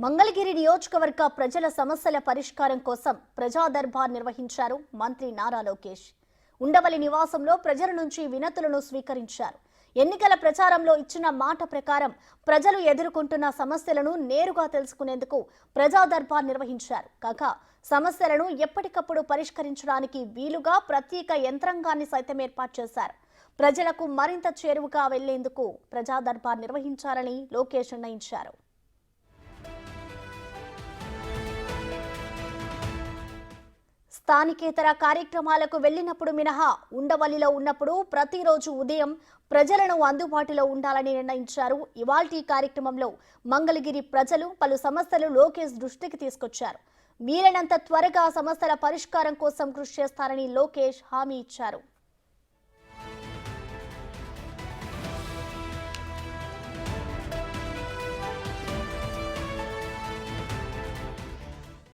మంగళగిరి నియోజకవర్గ ప్రజల సమస్యల పరిష్కారం కోసం ప్రజా దర్బార్ నిర్వహించారు మంత్రి నారా లోకేష్. ఉండవల్లి నివాసంలో ప్రజల నుంచి వినతులను స్వీకరించారు. ఎన్నికల ప్రచారంలో ఇచ్చిన మాట ప్రకారం ప్రజలు ఎదుర్కొంటున్న సమస్యలను నేరుగా తెలుసుకునేందుకు ప్రజా దర్బార్ నిర్వహించారు. కాగా సమస్యలను ఎప్పటికప్పుడు పరిష్కరించడానికి వీలుగా ప్రత్యేక యంత్రాంగాన్ని సైతం ఏర్పాటు చేశారు. ప్రజలకు మరింత చేరువగా వెళ్లేందుకు ప్రజా దర్బార్ నిర్వహించాలని లోకేష్ నిర్ణయించారు. స్థానికేతర కార్యక్రమాలకు వెళ్లినప్పుడు మినహా ఉండవల్లిలో ఉన్నప్పుడు ప్రతిరోజు ఉదయం ప్రజలను అందుబాటులో ఉండాలని నిర్ణయించారు. ఇవాల్టి కార్యక్రమంలో మంగళగిరి ప్రజలు పలు సమస్యలు లోకేష్ దృష్టికి తీసుకొచ్చారు. వీలైనంత త్వరగా సమస్యల పరిష్కారం కోసం కృషి చేస్తారని లోకేష్ హామీ ఇచ్చారు.